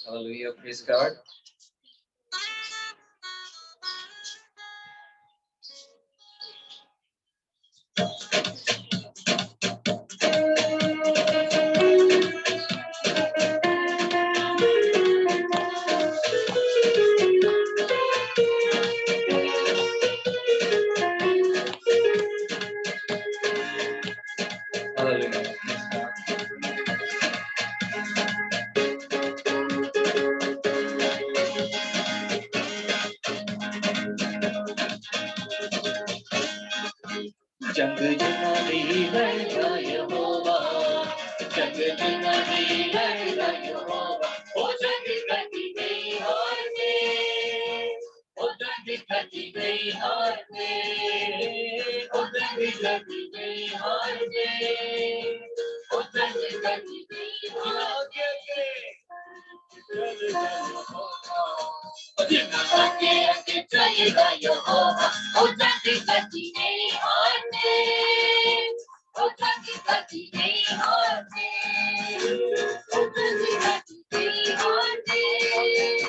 Hallelujah, praise God. Hallelujah, praise God. जंग जिनानी है यहोवा, जंग जिनानी है यहोवा, ओ जंग कटी गई हार में, ओ जंग कटी गई हार में, ओ जंग कटी गई हार में, ओ जंग कटी गई हार में। जिना आगे आगे चलेगा यहोवा, ओ जंग कटी गई हार में, ओ जंग कटी गई हार में, ओ जंग कटी गई हार में,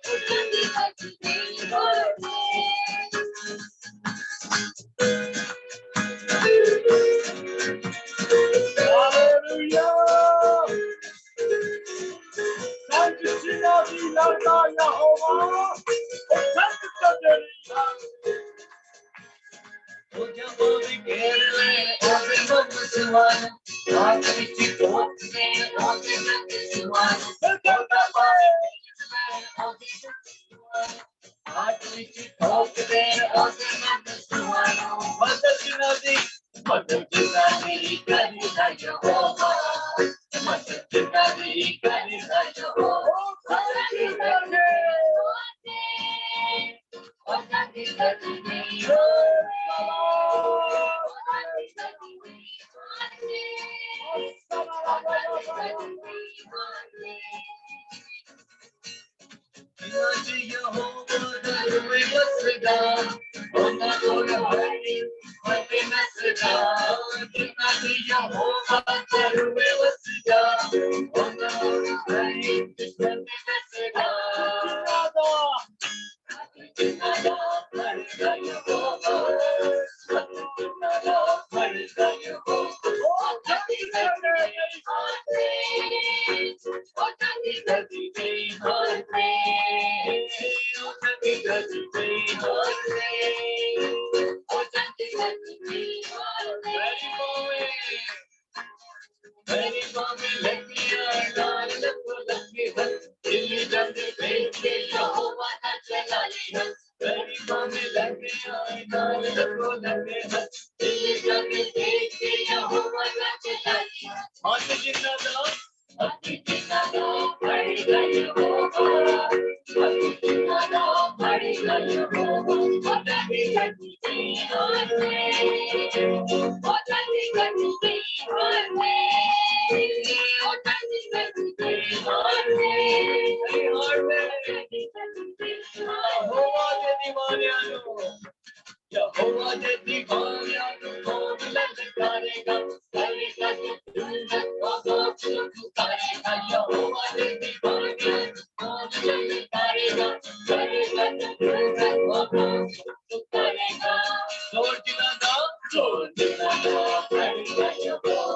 ओ जंग कटी गई हार में। Hallelujah! Thank you, Jesus, Jehovah. Thank you, Jesus. O Jehovah, Kerala, O Jehovah, Suwan, O Jehovah,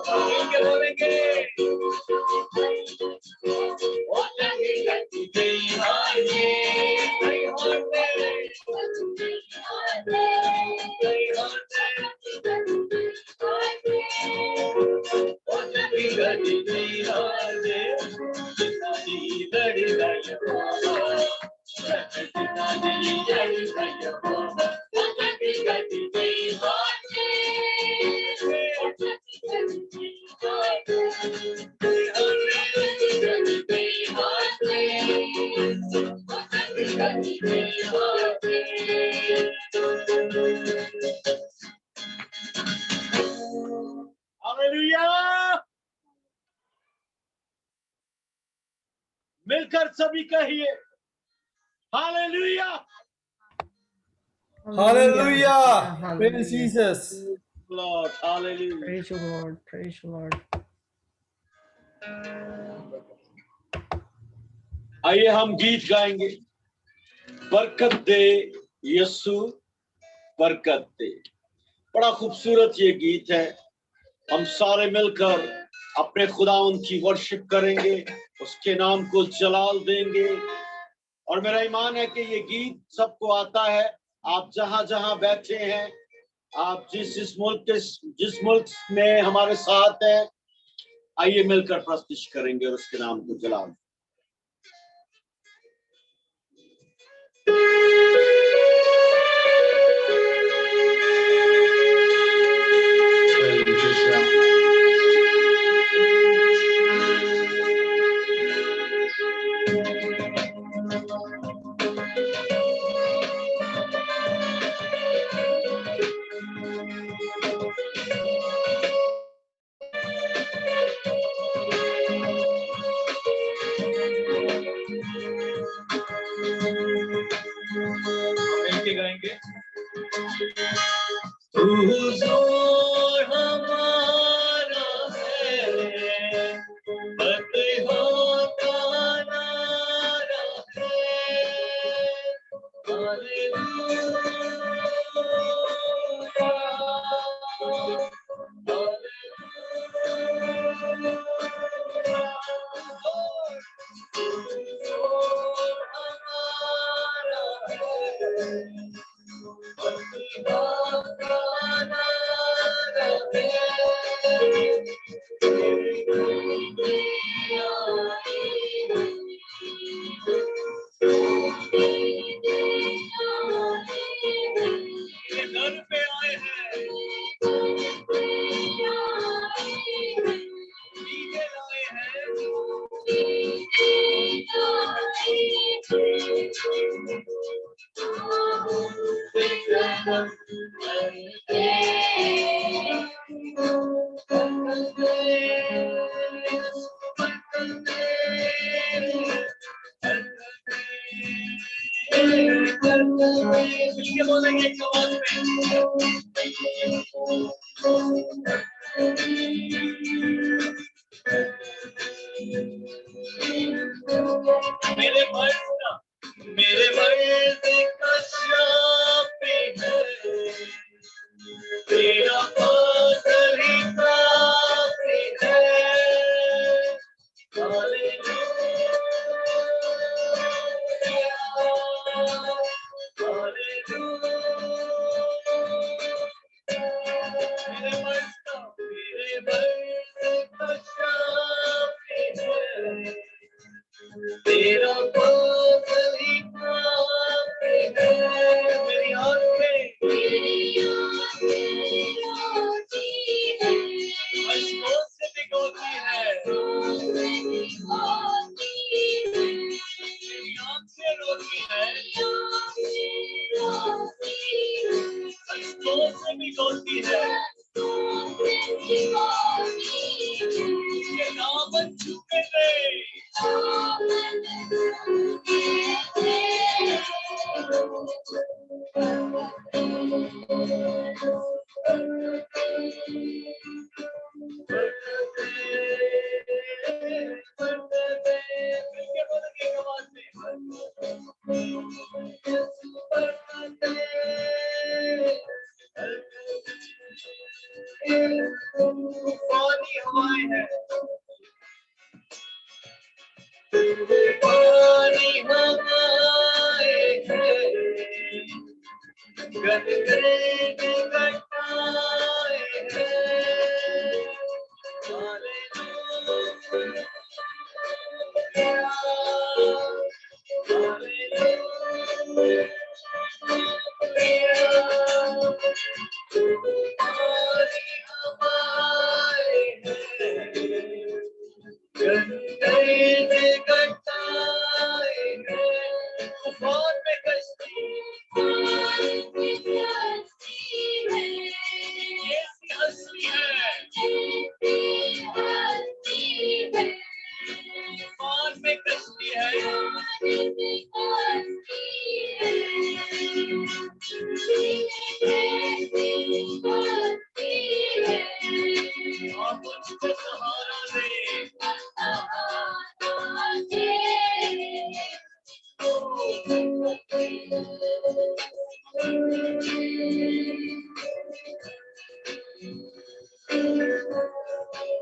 O Jehovah, Hallelujah! मिलकर सभी कहिए hallelujah Hallelujah. Praise Jesus. Lord hallelujah Praise you, Lord. Praise you, Lord. आइए हम गीत गाएंगे बरकत दे यीशु बरकत दे। बड़ा खूबसूरत ये गीत है। हम सारे मिलकर अपने खुदावंद की वर्शिप करेंगे, उसके नाम को जलाल देंगे। और मेरा ईमान है कि ये गीत सबको आता है। आप जहां जहां बैठे हैं, आप जिस मुल्क में हमारे साथ हैं, आइए मिलकर प्रस्तुत करेंगे और उसके नाम को जलाल। मिलके गाएंगे हुजूर हमारा है फतेह का नारा घर पे आए हैं डीजे लाए हैं बोलेंगे मेरे मर्द का श्राप है तेरा पागल ही काफी है तेरा पागल ही काफी है मेरी आंखें अश्कों से भिगोती है मेरी आंखें रोती है अश्कों से भिगोती है ये दामन छूके दे पानी हवाएं है पानी हवाएं है गद गद घटाए है तूफान में कश्ती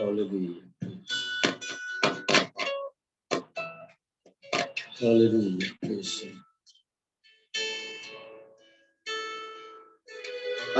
Hallelujah. Hallelujah. Praise Him.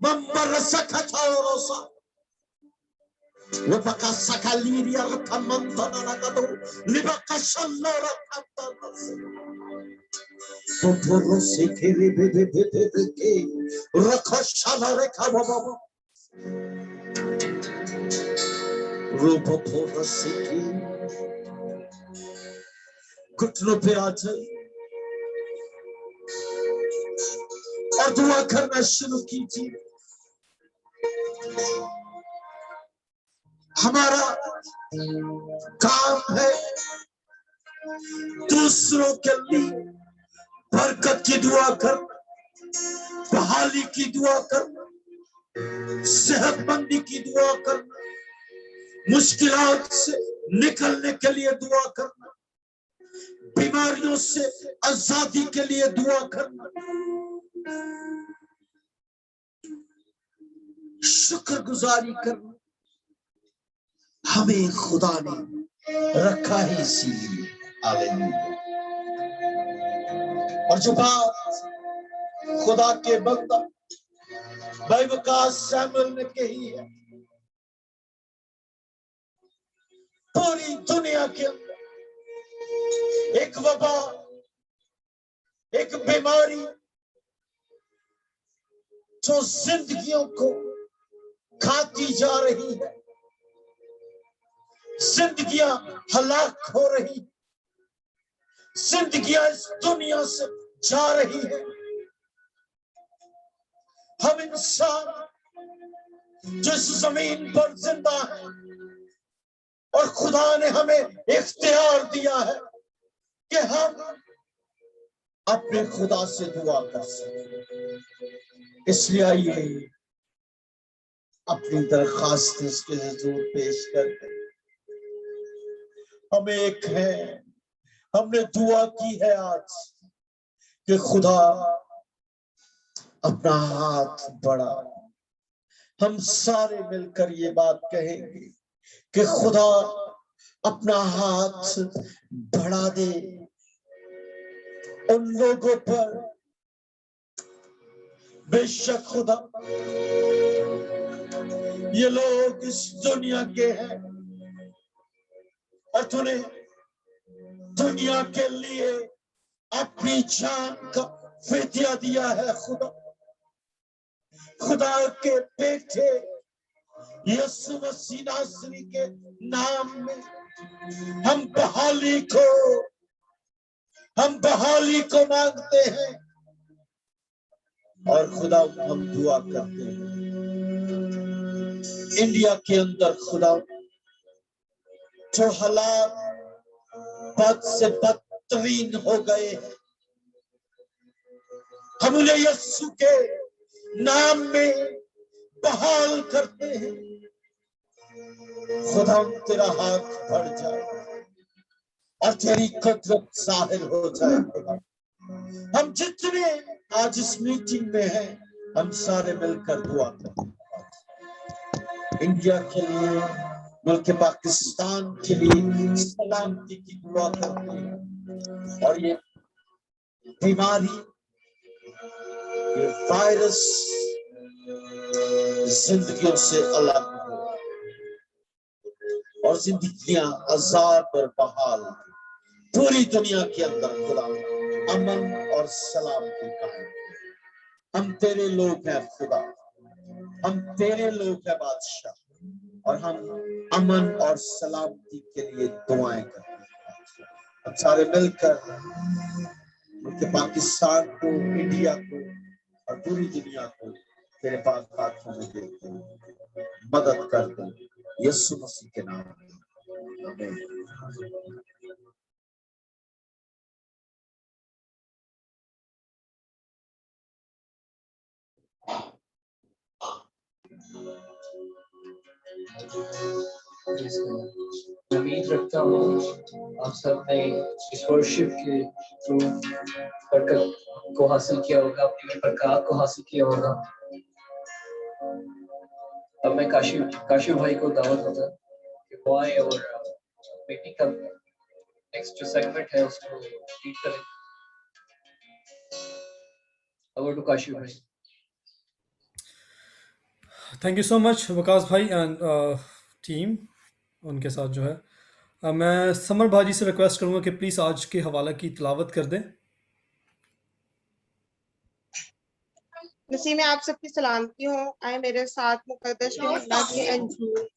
Mamara sakatorosa. Libaka sakaliria rakamantana nagado. Libaka shanora katanasa. Sotorose keribebebebeke. Rakashanare kabababa. Rupaporose ki. घुटनों पे आ जाए और दुआ करना शुरू कीजिए। हमारा काम है दूसरों के लिए बरकत की दुआ करना, बहाली की दुआ करना, सेहतमंदी की दुआ करना, मुश्किलात से निकलने के लिए दुआ करना, बीमारियों से आजादी के लिए दुआ करना, शुक्रगुजारी करना। हमें खुदा ने रखा ही इसीलिए। हालेलुया। और जो बात खुदा के बंदा बाइबल का सैमुअल ने कही है, पूरी दुनिया के अंदर एक वबा, एक बीमारी जो जिंदगियों को खाती जा रही है, जिंदगियां हलाक हो रही, जिंदगियां इस दुनिया से जा रही है। हम इंसान जो इस जमीन पर जिंदा है और खुदा ने हमें इख्तियार दिया है कि हम अपने खुदा से दुआ कर सकें। इसलिए आइए अपनी दरखास्त उसके हुजूर पेश करते। हम एक है, हमने दुआ की है आज कि खुदा अपना हाथ बढ़ा। हम सारे मिलकर ये बात कहेंगे कि खुदा अपना हाथ बढ़ा दे उन लोगों पर। बेशक खुदा ये लोग इस दुनिया के हैं और तूने दुनिया के लिए अपनी जान का फिदिया दिया है। खुदा खुदा के बेटे यीशु मसीह नासरी के नाम में हम बहाली को मांगते हैं और खुदा हम दुआ करते हैं। इंडिया के अंदर खुदा जो हालात बद से बदतरीन हो गए हैं, हम उन्हें यीशु के नाम में बहाल करते हैं। खुदा तेरा हाथ बढ़ जाए और तेरी कुदरत ज़ाहिर हो जाए। हम जितने आज इस मीटिंग में हैं, हम सारे मिलकर दुआ करते हैं। इंडिया के लिए, मुल्क पाकिस्तान के लिए सलामती की दुआ करते हैं और ये बीमारी, ये वायरस जिंदगियों से अलग हो और जिंदगियां आजाद और बहाल पूरी दुनिया के अंदर खुदा अमन और सलामती कायम। हम तेरे लोग हैं खुदा, हम तेरे लोग हैं बादशाह और हम अमन और सलामती के लिए दुआएं करते हैं। हम सारे मिलकर मुल्क पाकिस्तान को, इंडिया को और पूरी दुनिया को तेरे पास हाथों में देते हैं। मदद कर दो यीशु मसीह के नाम में, आमीन। उम्मीद रखता हूँ आप सब ने इस वर्शिप के थ्रू बरकत को हासिल किया होगा, अपनी बरकत को हासिल किया होगा। अब मैं काशिफ भाई को दावत दूंगा कि वो आए और मीटिंग का नेक्स्ट जो सेगमेंट है उसको लीड करें। ओवर टू काशिफ भाई। Thank you so much Waqas भाई एंड टीम उनके साथ जो है मैं समर भाजी से रिक्वेस्ट करूंगा कि प्लीज़ आज के हवाला की तिलावत कर दें। मसीह में आप सबकी सलामती हो। आए मेरे साथ मुकद्दस यूहन्ना की अंजील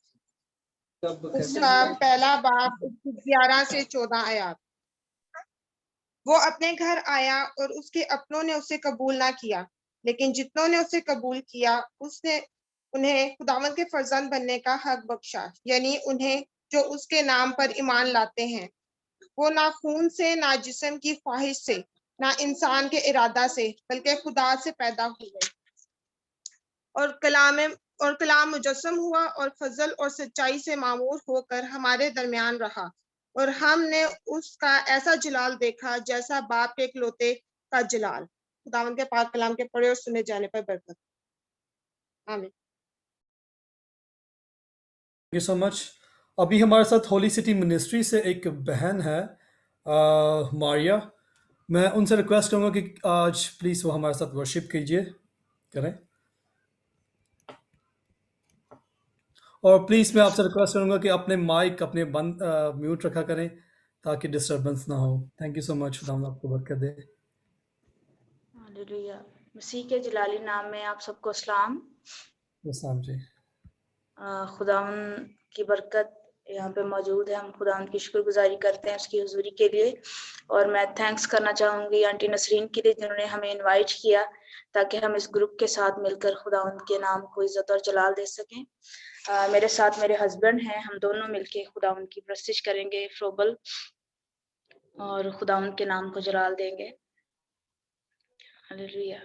उसका पहला बाब 11 से 14 आयात। वो अपने घर आया और उसके अपनों ने उसे कबूल ना किया, लेकिन जितनों ने उसे कबूल किया उसने उन्हें खुदावंद के फर्जंद बनने का हक बख्शा, यानी उन्हें जो उसके नाम पर ईमान लाते हैं। वो ना खून से, ना जिस्म की ख्वाहिश से, ना इंसान के इरादा से, बल्कि खुदा से पैदा हुए। और कलाम मुजस्सम हुआ और फजल और सच्चाई से मामूर होकर हमारे दरमियान रहा, और हमने उसका ऐसा जलाल देखा जैसा बाप के इकलौते का जलाल। खुदावंद के पाक कलाम के पढ़े और सुने जाने पर बरकत। आमीन। Thank you so much. अभी हमारे साथ होली सिटी मिनिस्ट्री से एक बहन है मारिया। मैं उनसे रिक्वेस्ट करूंगा कि आज प्लीज़ वो हमारे साथ वर्शिप करें। और प्लीज़ मैं आपसे रिक्वेस्ट करूंगा कि अपने माइक अपने बंद म्यूट रखा करें ताकि डिस्टरबेंस ना हो। Thank you so much. खुदा आपको बरकत दे। हालेलुया। मसीह के जलाली नाम में आप सबको सलाम। अस्सलाम जी। खुदावन की बरकत यहाँ पे मौजूद है। हम खुदावन की शुक्रगुजारी करते हैं उसकी हुजूरी के लिए, और मैं थैंक्स करना चाहूँगी आंटी नसरीन के लिए जिन्होंने हमें इनवाइट किया ताकि हम इस ग्रुप के साथ मिलकर खुदावन के नाम को इज्जत और जलाल दे सकें। मेरे साथ मेरे हस्बैंड हैं, हम दोनों मिलके खुदावन की प्रस्तिश करेंगे फ्रोबल, और खुदावन के नाम को जलाल देंगे। हालेलुया।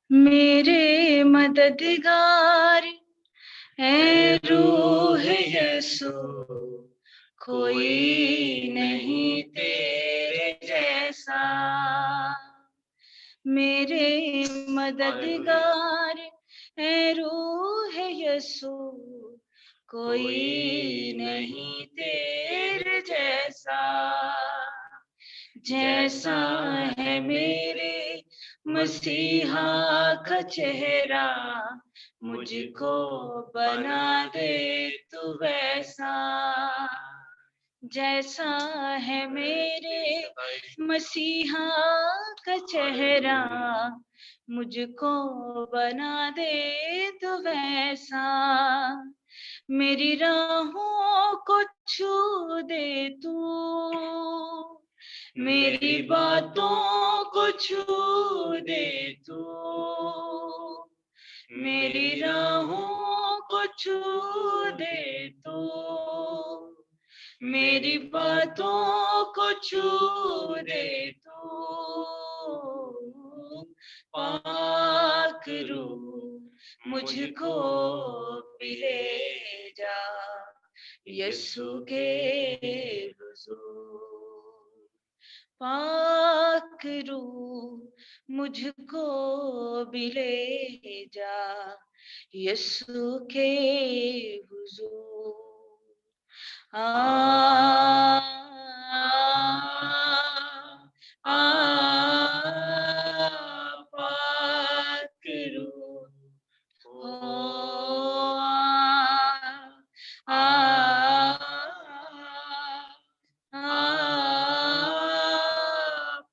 मेरे मददगार है रूह यीशु, कोई नहीं तेरे जैसा। मेरे मददगार है रूह यीशु, कोई नहीं तेरे जैसा। जैसा है मेरे मसीहा का चेहरा, मुझको बना दे तू वैसा। जैसा है मेरे मसीहा का चेहरा, मुझको बना दे तू वैसा। मेरी राहों को छू दे तू, मेरी बातों को छू दे तू, मेरी राहों को छू दे तू, मेरी बातों को छू दे तू। पाक रूह मुझको भी ले जा यीशु के हुजूर। पाक रूह मुझको भी ले जा यीशु के हुजूर। पाक रूह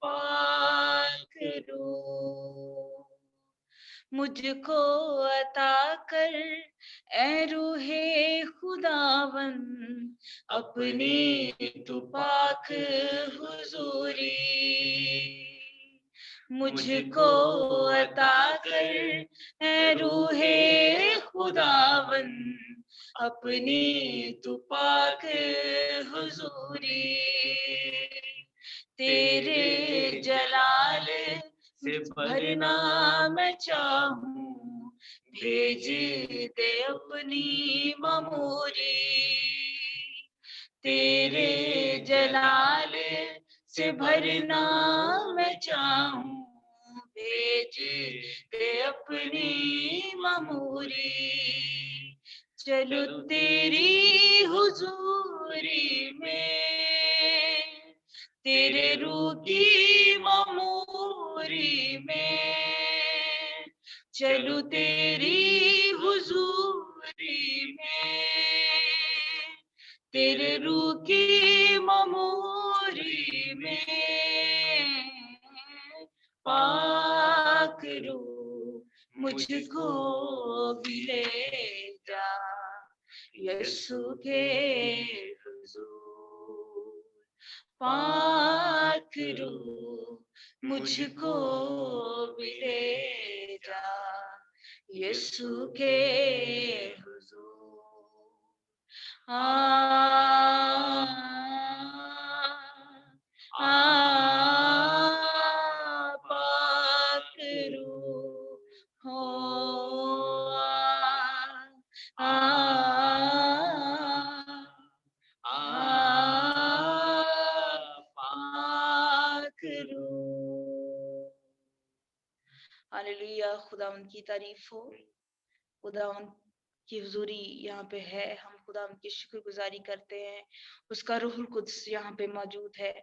पाक रूह मुझको अता कर ए रूहे खुदावन, अपनी तू पाक हुजूरी। मुझको अता कर ए रूहे खुदावन, अपनी तू पाक हुजूरी। तेरे जलाल से भरना मैं चाहूं, भेज दे अपनी ममूरी। तेरे जलाल से भरना मैं चाहूं, भेज दे अपनी ममूरी। चलो तेरी हुजूरी में, तेरे रूह की ममूरी में, चलूं तेरी हुजूरी में, तेरे रूह की ममूरी में, पाक रूह मुझको भी ले जा, यीशु के हुजूर। पाक रूह मुझको भी ले जा, यीशु के हुजूर। आ पाक रूह हो पाक रूह। हालेलुया, खुदावंद की तारीफ हो। खुदावंद की हुजूरी यहाँ पे है, हम खुदावंद की शुक्रगुजारी करते हैं। उसका रूहुल कुद्स यहाँ पे मौजूद है,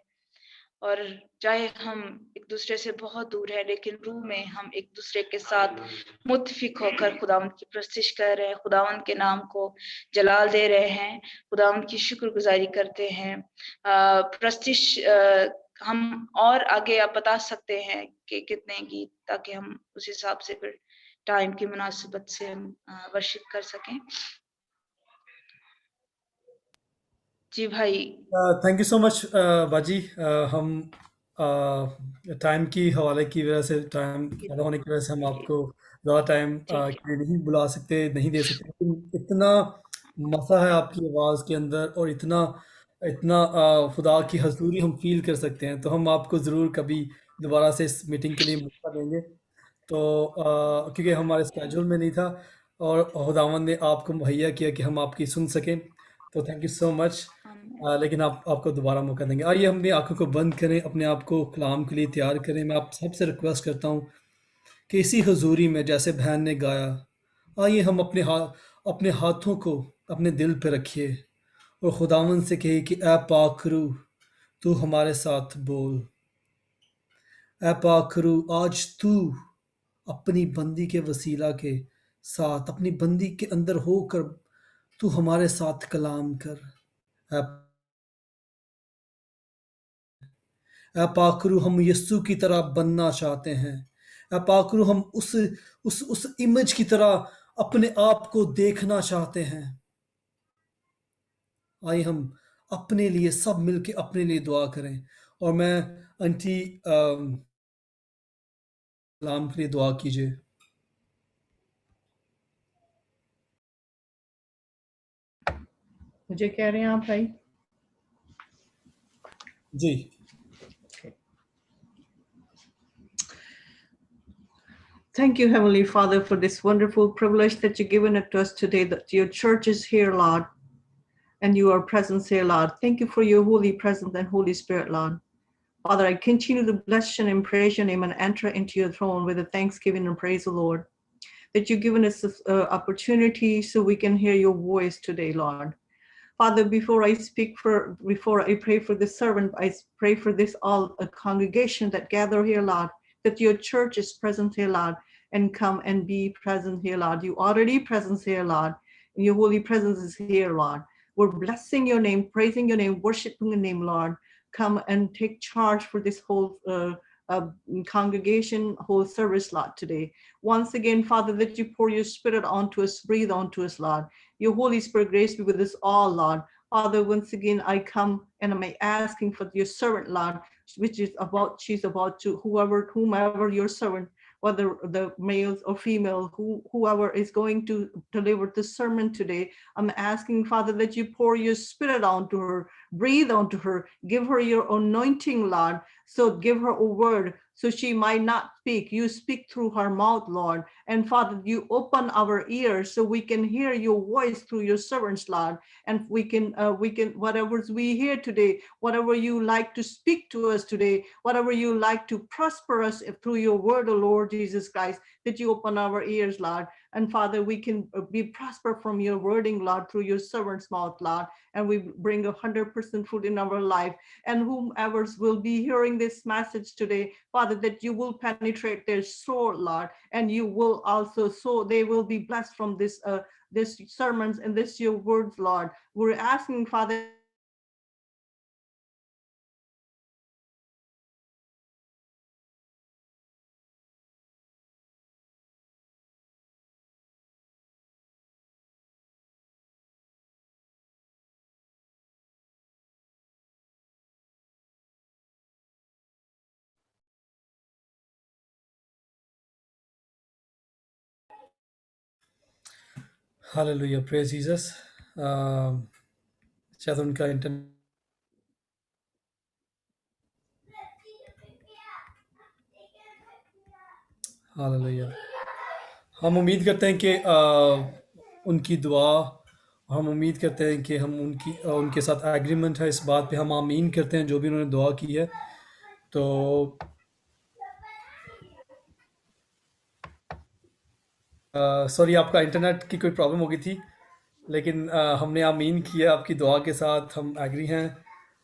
और चाहे हम एक दूसरे से बहुत दूर है, लेकिन रूह में हम एक दूसरे के साथ मुत्तफिक होकर खुदावंद की प्रस्तिश कर रहे हैं, खुदावंद के नाम को जलाल दे रहे हैं, खुदावंद की शुक्रगुजारी करते हैं। प्रस्तिश हम और आगे आप बता सकते हैं कि कितने गीत, ताकि हम उस हिसाब से फिर टाइम की मुनासिबत से हम वर्शिप कर सकें। जी भाई। थैंक यू सो मच बाजी। हम टाइम की हवाले की वजह से, टाइम ज़्यादा होने की वजह से हम आपको ज़्यादा टाइम के लिए नहीं बुला सकते, नहीं दे सकते, लेकिन इतना मज़ा है आपकी आवाज़ के अंदर, और इतना इतना खुदा की हजूरी हम फील कर सकते हैं, तो हम आपको ज़रूर कभी दोबारा से इस मीटिंग के लिए मौका देंगे। तो क्योंकि हमारे स्केड्यूल में नहीं था, और खुदावंद ने आपको मुहैया किया कि हम आपकी सुन सकें, तो थैंक यू सो मच। लेकिन आपको दोबारा मौका देंगे। आइए हम अपनी आंखों को बंद करें, अपने आप को कलाम के लिए तैयार करें। मैं आप सबसे रिक्वेस्ट करता हूँ कि इसी हजूरी में, जैसे बहन ने गाया, आइए हम अपने हाथों को अपने दिल पे रखिए और खुदावंद से कहिए कि ऐ पाक रूह, तू हमारे साथ बोल। ऐ पाक रूह, आज तू अपनी बंदी के वसीला के साथ, अपनी बंदी के अंदर होकर तू हमारे साथ कलाम कर। ऐ पाक रूह, हम यीशु की तरह बनना चाहते हैं। ऐ पाक रूह, हम उस इमेज की तरह अपने आप को देखना चाहते हैं। आइए हम अपने लिए सब मिलके अपने लिए दुआ करें, और मैं आंटी कलाम के लिए दुआ कीजिए। मुझे कह रहे हैं आप भाई? जी। Thank you, Heavenly Father, for this wonderful privilege that you've given it to us today, that your church is here, Lord, and you are present here, Lord. Thank you for your holy presence and Holy Spirit, Lord. Father, I continue to bless you and praise your name and enter into your throne with a thanksgiving and praise the Lord, that you've given us this opportunity so we can hear your voice today, Lord. Father, before I pray for this servant, I pray for this all congregation that gather here, Lord, that your church is present here, Lord, and come and be present here, Lord. You already present here, Lord, and your holy presence is here, Lord. We're blessing your name, praising your name, worshiping your name, Lord. Come and take charge for this whole congregation, whole service, Lord, today. Once again, Father, that you pour your spirit onto us, breathe onto us, Lord. Your Holy Spirit grace be with us all, Lord. Father, once again, I come and I'm asking for your servant, Lord, she's about to, whomever your servant, whether the males or female, whoever is going to deliver the sermon today, I'm asking, Father, that you pour your spirit onto her, breathe onto her, give her your anointing, Lord. So give her a word so she might not speak. You speak through her mouth, Lord. And Father, you open our ears so we can hear your voice through your servants, Lord. And we can, whatever we hear today, whatever you like to speak to us today, whatever you like to prosper us through your word, O Lord Jesus Christ, that you open our ears, Lord. And Father, we can be prosper from your wording, Lord, through your servant's mouth, Lord. And we bring 100% fruit in our life. And whomever will be hearing this message today, Father, that you will penetrate penetrate their soul, Lord, and you will also, so they will be blessed from this sermons and this your words, Lord. We're asking, Father, hallelujah, praise Jesus. शायद उनका internet, hallelujah. हम उम्मीद करते हैं कि उनकी दुआ, हम उम्मीद करते हैं कि हम उनके साथ एग्रीमेंट है इस बात पे, हम आमीन करते हैं जो भी उन्होंने दुआ की है। तो सॉरी, आपका इंटरनेट की कोई प्रॉब्लम हो गई थी, लेकिन हमने आमीन किया, आपकी दुआ के साथ हम एग्री हैं,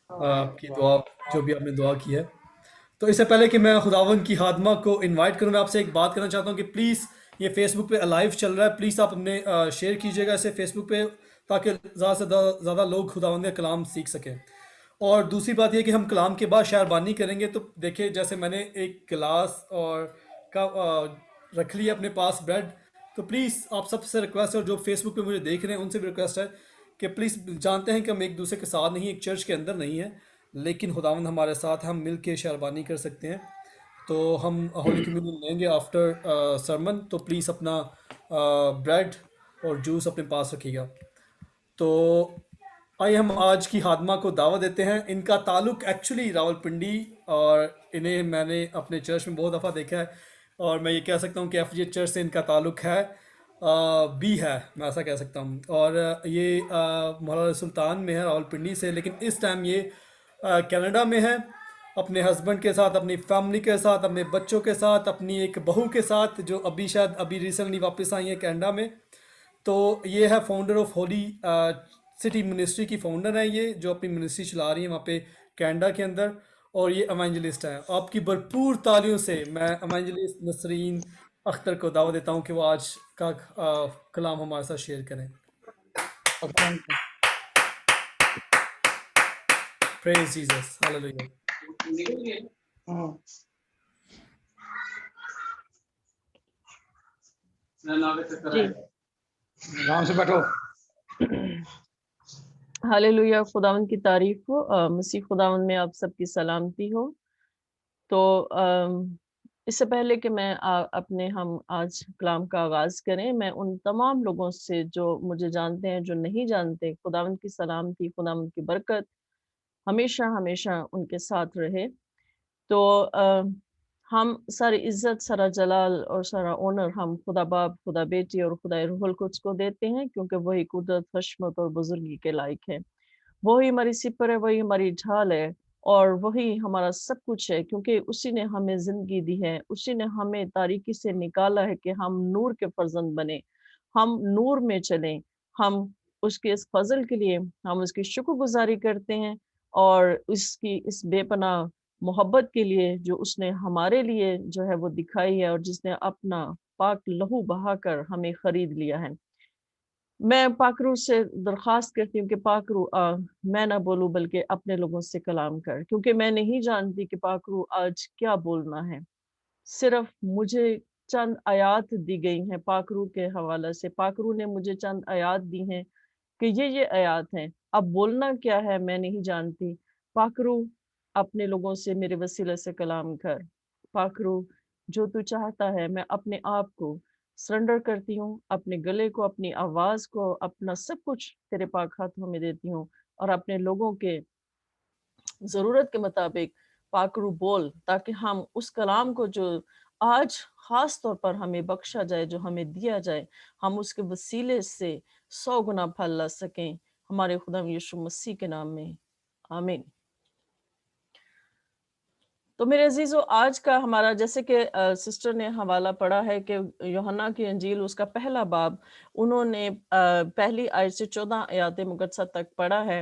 आपकी दुआ जो भी आपने दुआ की है। तो इससे पहले कि मैं खुदावंद की खादमा को इनवाइट करूं, मैं आपसे एक बात करना चाहता हूं कि प्लीज़ ये फेसबुक पे लाइव चल रहा है, प्लीज़ आप अपने शेयर कीजिएगा इसे फेसबुक पे, ताकि ज़्यादा से ज़्यादा लोग खुदावंद का कलाम सीख सकें। और दूसरी बात ये कि हम कलाम के बाद शायरबानी करेंगे। तो देखिए, जैसे मैंने एक गिलास और का रख लिया अपने पास ब्रेड, तो प्लीज़ आप सबसे रिक्वेस्ट है, और जो फेसबुक पे मुझे देख रहे हैं उनसे भी रिक्वेस्ट है कि प्लीज़, जानते हैं कि हम एक दूसरे के साथ नहीं, एक चर्च के अंदर नहीं है, लेकिन खुदावंद हमारे साथ, हम मिल के शायरबानी कर सकते हैं। तो हम होली कम्युनियन लेंगे आफ्टर सरमन, तो प्लीज़ अपना ब्रेड और जूस अपने पास रखिएगा। तो आइए हम आज की खादमा को दावत देते हैं। इनका ताल्लुक़ एक्चुअली रावलपिंडी, और इन्हें मैंने अपने चर्च में बहुत दफ़ा देखा है, और मैं ये कह सकता हूँ कि एफजे चर्च से इनका ताल्लुक़ है, भी है, मैं ऐसा कह सकता हूँ। और ये मौलाना सुल्तान में है, रावलपिंडी से, लेकिन इस टाइम ये कनाडा में है, अपने हस्बैंड के साथ, अपनी फैमिली के साथ, अपने बच्चों के साथ, अपनी एक बहू के साथ, जो अभी रिसेंटली वापस आई है कनाडा में। तो ये है founder of holy city ministry की फाउंडर है ये, जो अपनी मिनिस्ट्री चला रही है वहाँ पे कनाडा के अंदर, और ये एवेंजलिस्ट है। आपकी भरपूर तालियों से मैं एवेंजलिस्ट नसरीन अख्तर को दावत देता हूँ कि वो आज का कलाम हमारे साथ शेयर करें। Praise Jesus, hallelujah. आराम से बैठो। हालेलुया, खुदावंद की तारीफ हो। मसीह खुदावंद में आप सबकी सलामती हो। तो इससे पहले कि मैं हम आज कलाम का आगाज करें, मैं उन तमाम लोगों से जो मुझे जानते हैं, जो नहीं जानते, खुदावंद की सलामती, खुदावंद की बरकत हमेशा हमेशा उनके साथ रहे। तो हम सारी इज्जत, सारा जलाल और सारा ऑनर हम खुदा बाप, खुदा बेटी और खुदा रूहुल कुद्स को देते हैं, क्योंकि वही कुदरत, हशमत और बुजुर्गी के लायक है। वही हमारी सिपर है, वही हमारी ढाल है, और वही हमारा सब कुछ है, क्योंकि उसी ने हमें जिंदगी दी है, उसी ने हमें तारीकी से निकाला है कि हम नूर के फर्जंद बने, हम नूर में चलें। हम उसके इस फजल के लिए हम उसकी शुक्रगुजारी करते हैं, और उसकी इस बेपनाह मोहब्बत के लिए जो उसने हमारे लिए जो है वो दिखाई है, और जिसने अपना पाक लहू बहाकर हमें खरीद लिया है। मैं पाकरू से दरख्वास्त करती हूँ कि पाकरू मैं ना बोलूं, बल्कि अपने लोगों से कलाम कर, क्योंकि मैं नहीं जानती कि पाकरू आज क्या बोलना है। सिर्फ मुझे चंद आयात दी गई हैं पाकरू के हवाले से। पाकरू ने मुझे चंद आयात दी हैं कि ये आयात हैं, अब बोलना क्या है मैं नहीं जानती। पाकरू अपने लोगों से मेरे वसीले से कलाम कर। पाकरू, जो तू चाहता है, मैं अपने आप को सरेंडर करती हूँ, अपने गले को, अपनी आवाज को, अपना सब कुछ तेरे पाक हाथों में देती हूँ, और अपने लोगों के जरूरत के मुताबिक पाकरू बोल, ताकि हम उस कलाम को जो आज खास तौर पर हमें बख्शा जाए, जो हमें दिया जाए, हम उसके वसीले से 100 गुना फल ला सकें, हमारे खुदा यीशु मसीह के नाम में, आमीन। तो मेरे अजीजों, आज का हमारा, जैसे कि सिस्टर ने हवाला पढ़ा है कि यूहन्ना की अंजील उसका पहला बाब, उन्होंने पहली आयत से 14 आयात मुकद्दसा तक पढ़ा है।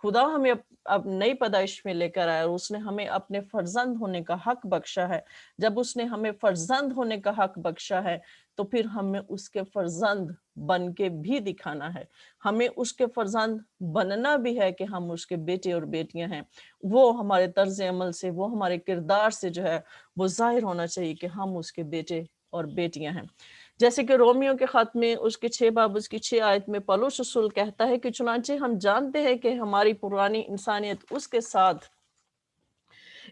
खुदा हमें अब नई पैदाइश में लेकर आया और उसने हमें अपने फर्जंद होने का हक बख्शा है। जब उसने हमें फर्जंद होने का हक बख्शा है तो फिर हमें उसके फर्जंद बन के भी दिखाना है। हमें उसके फर्जंद बनना भी है कि हम उसके बेटे और बेटियां हैं। वो हमारे तर्ज अमल से, वो हमारे किरदार से जो है वो जाहिर होना चाहिए कि हम उसके बेटे और बेटियां हैं। जैसे कि रोमियो के खत में उसके 6 बाब उसकी 6 आयत में पौलुस रसूल कहता है कि चुनांचे हम जानते हैं कि हमारी पुरानी इंसानियत उसके साथ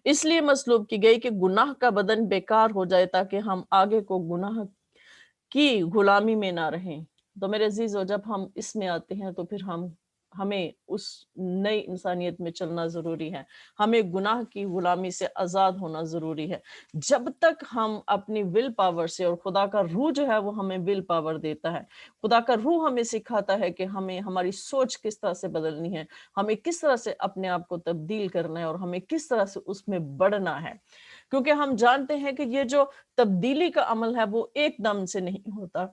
इसलिए मसलूब की गई कि गुनाह का बदन बेकार हो जाए ताकि हम आगे को गुनाह की गुलामी में ना रहें। तो मेरे अजीजों, जब हम इसमें आते हैं तो फिर हमें उस नई इंसानियत में चलना जरूरी है। हमें गुनाह की गुलामी से आजाद होना जरूरी है। जब तक हम अपनी विल पावर से, और खुदा का रूह जो है वो हमें विल पावर देता है, खुदा का रूह हमें सिखाता है कि हमें हमारी सोच किस तरह से बदलनी है, हमें किस तरह से अपने आप को तब्दील करना है और हमें किस तरह से उसमें बढ़ना है। क्योंकि हम जानते हैं कि ये जो तब्दीली का अमल है वो एकदम से नहीं होता।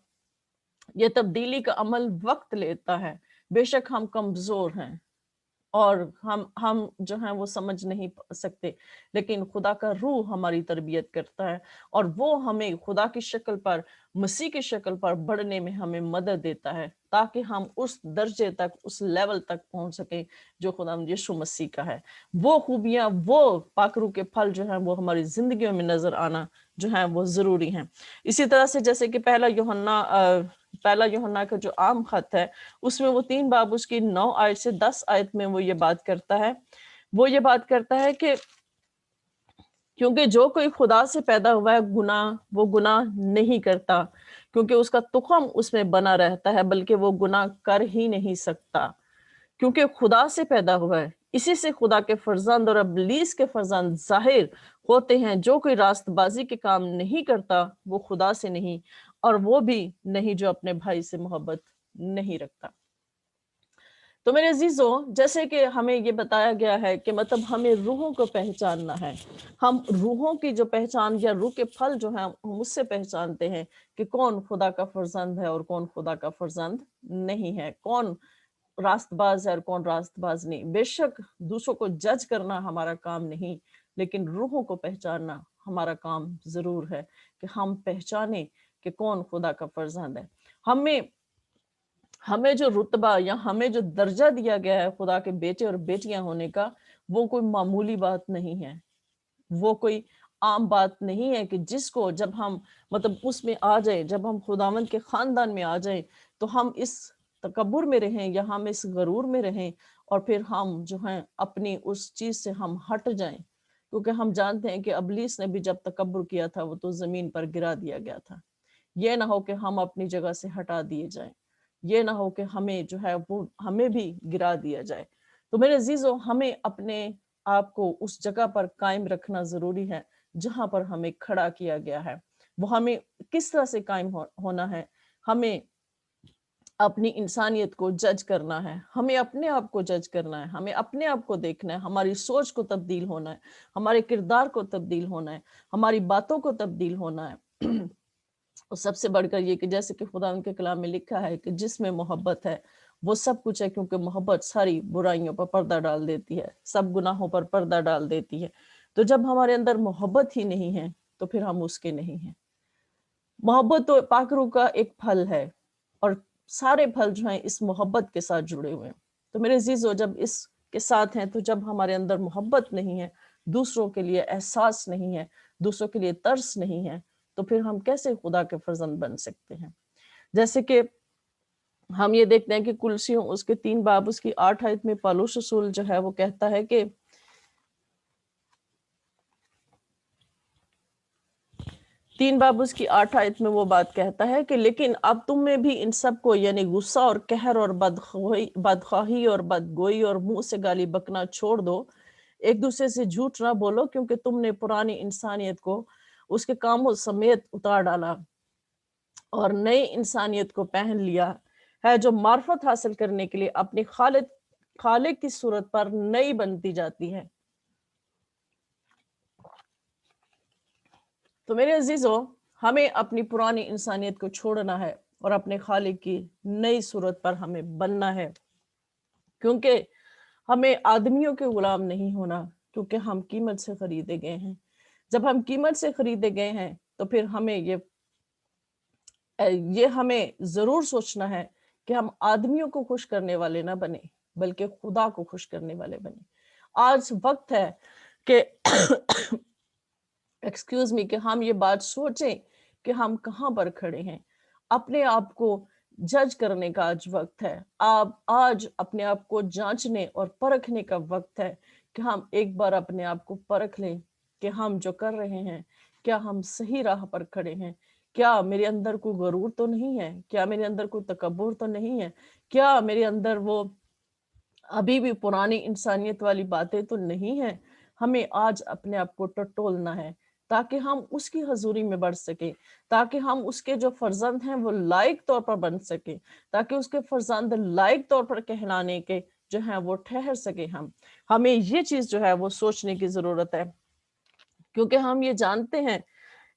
ये तब्दीली का अमल वक्त लेता है। बेशक हम कमजोर हैं और हम जो हैं वो समझ नहीं सकते, लेकिन खुदा का रूह हमारी तरबियत करता है और वो हमें खुदा की शक्ल पर, मसीह की शक्ल पर बढ़ने में हमें मदद देता है ताकि हम उस दर्जे तक, उस लेवल तक पहुंच सके जो खुदा यीशु मसीह का है। वो खूबियां, वो पाकरू के फल जो हैं वो हमारी जिंदगियों में नजर आना जो है वो जरूरी है। इसी तरह से जैसे कि पहला यूहन्ना का जो आम खत है उसमें वो 3 बाब उसकी 9 आयत से 10 आयत में वो ये बात करता है कि क्योंकि जो कोई खुदा से पैदा हुआ है वो गुनाह नहीं करता, क्योंकि उसका तुखम उसमें बना रहता है, बल्कि वो गुनाह कर ही नहीं सकता क्योंकि खुदा से पैदा हुआ है। इसी से खुदा के फर्जंद और इब्लीस के फर्जंद जाहिर होते हैं। जो कोई रास्तबाजी के काम नहीं करता वो खुदा से नहीं, और वो भी नहीं जो अपने भाई से मोहब्बत नहीं रखता। तो मेरे अजीजों, जैसे कि हमें ये बताया गया है कि मतलब हमें रूहों को पहचानना है। हम रूहों की जो पहचान या रूह के फल जो हैं हम उससे पहचानते हैं कि कौन खुदा का फर्जंद है और कौन खुदा का फर्जंद नहीं है, कौन रास्तबाज है और कौन रास्तबाज नहीं। बेशक दूसरों को जज करना हमारा काम नहीं, लेकिन रूहों को पहचानना हमारा काम जरूर है कि हम पहचाने कि कौन खुदा का फर्जंद है। हमें जो रुतबा या हमें जो दर्जा दिया गया है खुदा के बेटे और बेटियां होने का, वो कोई मामूली बात नहीं है, वो कोई आम बात नहीं है कि जिसको जब हम मतलब उसमें आ जाए, जब हम खुदावंद के खानदान में आ जाए तो हम इस तकब्बुर में रहें या हम इस गरूर में रहें और फिर हम जो हैं अपनी उस चीज से हम हट जाएं। क्योंकि हम जानते हैं कि इब्लीस ने भी जब तकब्बुर किया था वो तो जमीन पर गिरा दिया गया था। ये ना हो कि हम अपनी जगह से हटा दिए जाएं, ये ना हो कि हमें जो है वो हमें भी गिरा दिया जाए। तो मेरे अजीजों, हमें अपने आप को उस जगह पर कायम रखना जरूरी है जहां पर हमें खड़ा किया गया है। वो हमें किस तरह से कायम होना है, हमें अपनी इंसानियत को जज करना है, हमें अपने आप को जज करना है, हमें अपने आप को देखना है, हमारी सोच को तब्दील होना है, हमारे किरदार को तब्दील होना है, हमारी बातों को तब्दील होना है। और सबसे बढ़कर ये कि जैसे कि खुदा उनके कलाम में लिखा है कि जिसमें मोहब्बत है वो सब कुछ है, क्योंकि मोहब्बत सारी बुराइयों पर पर्दा डाल देती है, सब गुनाहों पर पर्दा डाल देती है। तो जब हमारे अंदर मोहब्बत ही नहीं है तो फिर हम उसके नहीं हैं। मोहब्बत तो पाक रूह का एक फल है और सारे फल जो हैं इस मोहब्बत के साथ जुड़े हुए हैं। तो मेरे अजीजों, जब इसके साथ हैं, तो जब हमारे अंदर मोहब्बत नहीं है, दूसरों के लिए एहसास नहीं है, दूसरों के लिए तरस नहीं है, तो फिर हम कैसे खुदा के फर्जंद बन सकते हैं। जैसे कि हम ये देखते हैं कि कुलसियों उसके 3 बाब उसकी 8 आयत में पौलुस रसूल जो है वो कहता है कि 3 बाब उसकी 8 आयत में वो बात कहता है कि लेकिन अब तुम में भी इन सब को यानी गुस्सा और कहर और बदख्वाही और बदगोई और मुंह से गाली बकना छोड़ दो। एक दूसरे से झूठ ना बोलो, क्योंकि तुमने पुरानी इंसानियत को उसके कामों समेत उतार डाला और नई इंसानियत को पहन लिया है, जो मार्फत हासिल करने के लिए अपनी खालिक की सूरत पर नई बनती जाती है। तो मेरे अजीजों, हमें अपनी पुरानी इंसानियत को छोड़ना है और अपने खालिक की नई सूरत पर हमें बनना है, क्योंकि हमें आदमियों के गुलाम नहीं होना, क्योंकि हम कीमत से खरीदे गए हैं। जब हम कीमत से खरीदे गए हैं तो फिर हमें ये हमें जरूर सोचना है कि हम आदमियों को खुश करने वाले ना बने, बल्कि खुदा को खुश करने वाले बने। आज वक्त है कि एक्सक्यूज मी, कि हम ये बात सोचें कि हम कहाँ पर खड़े हैं। अपने आप को जज करने का आज वक्त है। आप आज अपने आप को जांचने और परखने का वक्त है कि हम एक बार अपने आप को परख लें कि हम जो कर रहे हैं, क्या हम सही राह पर खड़े हैं? क्या मेरे अंदर कोई गरूर तो नहीं है? क्या मेरे अंदर कोई तकब्बुर तो नहीं है? क्या मेरे अंदर वो अभी भी पुरानी इंसानियत वाली बातें तो नहीं है? हमें आज अपने आप को टटोलना है ताकि हम उसकी हजूरी में बढ़ सके, ताकि हम उसके जो फर्जंद हैं वो लायक तौर पर बन सके, ताकि उसके फर्जंद लायक तौर पर कहलाने के जो है वो ठहर सके। हमें ये चीज जो है वो सोचने की जरूरत है, क्योंकि हम ये जानते हैं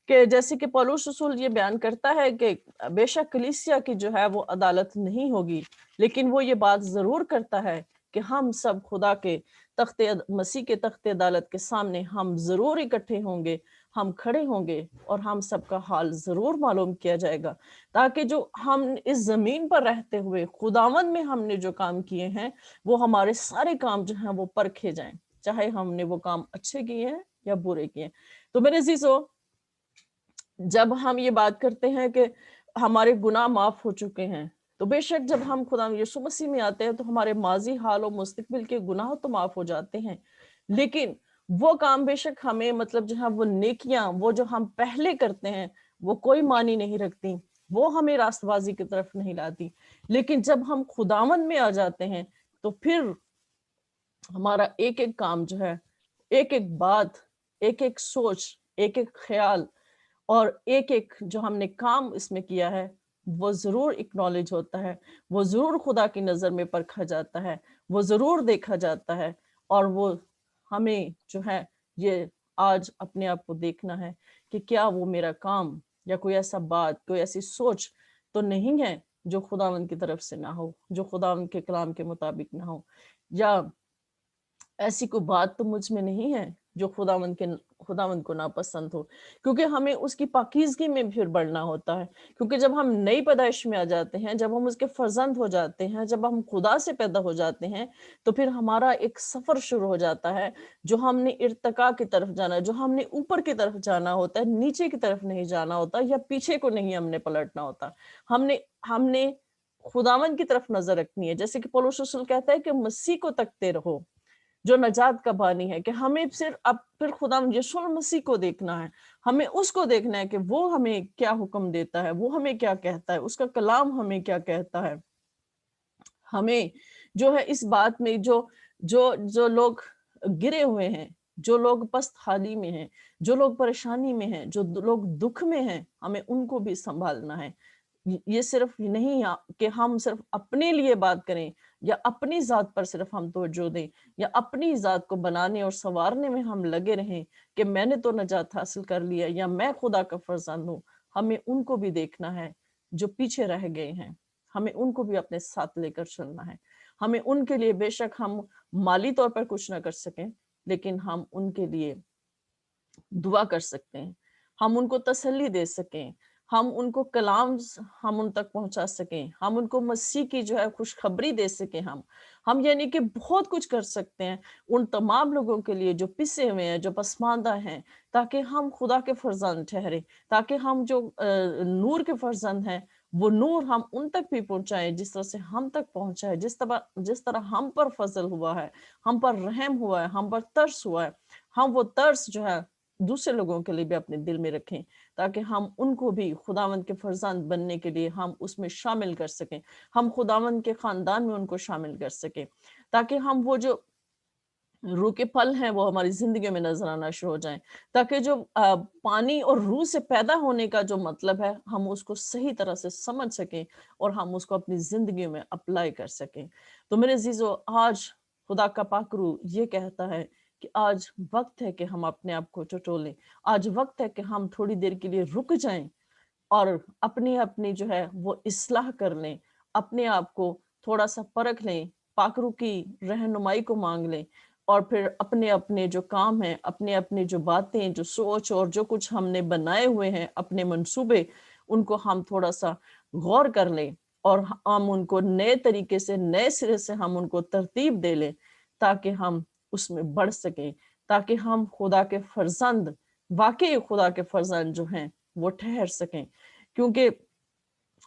कि जैसे कि पौलुस रसूल ये बयान करता है कि बेशक कलीसिया की जो है वो अदालत नहीं होगी, लेकिन वो ये बात जरूर करता है कि हम सब खुदा के तख्ते मसीह के तख्ते अदालत के सामने हम जरूर इकट्ठे होंगे, हम खड़े होंगे और हम सबका हाल जरूर मालूम किया जाएगा, ताकि जो हम इस जमीन पर रहते हुए खुदावंद में हमने जो काम किए हैं वो हमारे सारे काम जो हैं वो परखे जाएं, चाहे हमने वो काम अच्छे किए हैं या बुरे किए हैं। तो मेरे अजीजों, जब हम ये बात करते हैं कि हमारे गुनाह माफ हो चुके हैं, तो बेशक जब हम खुदा यीशु मसीह में आते हैं तो हमारे माजी हाल और मुस्तकबिल के गुनाह तो माफ हो जाते हैं, लेकिन वो काम बेशक हमें मतलब जो है वो नेकियां वो जो हम पहले करते हैं वो कोई मानी नहीं रखती, वो हमें रास्तबाजी की तरफ नहीं लाती। लेकिन जब हम खुदावंद में आ जाते हैं तो फिर हमारा एक एक काम जो है, एक एक बात, एक एक सोच, एक एक ख्याल और एक एक जो हमने काम इसमें किया है वो जरूर एक्नॉलेज होता है, वो जरूर खुदा की नजर में परखा जाता है, वो जरूर देखा जाता है। और वो हमें जो है ये आज अपने आप को देखना है कि क्या वो मेरा काम या कोई ऐसा बात, कोई ऐसी सोच तो नहीं है जो खुदावंद की तरफ से ना हो, जो खुदावंद के कलाम के मुताबिक ना हो, या ऐसी कोई बात तो मुझ में नहीं है जो खुदावंद को नापसंद हो। क्योंकि हमें उसकी पाकीज़गी में फिर बढ़ना होता है, क्योंकि जब हम नई पैदाइश में आ जाते हैं, जब हम उसके फर्जंद हो जाते हैं, जब हम खुदा से पैदा हो जाते हैं, तो फिर हमारा एक सफर शुरू हो जाता है जो हमने इर्तिका की तरफ जाना है, जो हमने ऊपर की तरफ जाना होता है, नीचे की तरफ नहीं जाना होता, या पीछे को नहीं हमने पलटना होता। हमने खुदावंद की तरफ नजर रखनी है। जैसे कि पौलुस रसूल कहता है कि मसीह को तकते रहो जो नजात का बानी है, कि हमें सिर्फ अब फिर खुदा यीशु मसीह को देखना है, हमें उसको देखना है कि वो हमें क्या हुक्म देता है, वो हमें क्या कहता है, उसका कलाम हमें क्या कहता है। हमें जो है इस बात में जो जो जो लोग गिरे हुए हैं, जो लोग पस्त हाली में हैं, जो लोग परेशानी में हैं, जो लोग दुख में हैं, हमें उनको भी संभालना है। ये सिर्फ नहीं कि हम सिर्फ अपने लिए बात करें या अपनी जात पर सिर्फ हम तवज्जो दें या अपनी जात को बनाने और संवारने में हम लगे रहें कि मैंने तो नजात हासिल कर लिया या मैं खुदा का फर्जंद हूँ। हमें उनको भी देखना है जो पीछे रह गए हैं, हमें उनको भी अपने साथ लेकर चलना है। हमें उनके लिए बेशक हम माली तौर पर कुछ ना कर सकें, लेकिन हम उनके लिए दुआ कर सकते हैं, हम उनको तसल्ली दे सकें, हम उनको कलाम हम उन तक पहुंचा सकें, हम उनको मसीह की जो है खुशखबरी दे सकें। हम यानी कि बहुत कुछ कर सकते हैं उन तमाम लोगों के लिए जो पिसे हुए हैं, जो पसमानदा हैं, ताकि हम खुदा के फर्जंद ठहरे, ताकि हम जो नूर के फर्जंद हैं वो नूर हम उन तक भी पहुंचाएं जिस तरह से हम तक पहुंचा है, जिस तरह हम पर फजल हुआ है, हम पर रहम हुआ है, हम पर तरस हुआ है, हम वो तरस जो है दूसरे लोगों के लिए भी अपने दिल में रखें, ताकि हम उनको भी खुदावंद के फर्जंद बनने के लिए हम उसमें शामिल कर सकें, हम खुदावंद के खानदान में उनको शामिल कर सकें, ताकि हम वो जो रूह के फल हैं वो हमारी जिंदगी में नजर आना शुरू हो जाएं, ताकि जो पानी और रूह से पैदा होने का जो मतलब है हम उसको सही तरह से समझ सकें और हम उसको अपनी जिंदगी में अप्लाई कर सकें। तो मेरे अजीजों, आज खुदा का पाक रूह ये कहता है कि आज वक्त है कि हम अपने आप को टटोलें, आज वक्त है कि हम थोड़ी देर के लिए रुक जाएं और अपनी जो है वो इस्लाह कर लें, अपने आप को थोड़ा सा परख लें पाकरू की रहनुमाई को मांग लें और फिर अपने अपने जो काम हैं, अपने अपने जो बातें, जो सोच और जो कुछ हमने बनाए हुए हैं अपने मंसूबे, उनको हम थोड़ा सा गौर कर लें और हम उनको नए तरीके से, नए सिरे से हम उनको तरतीब दे लें, ताकि हम उसमें बढ़ सकें, ताकि हम खुदा के फर्जंद, वाकई खुदा के फर्जंद जो हैं वो ठहर सकें। क्योंकि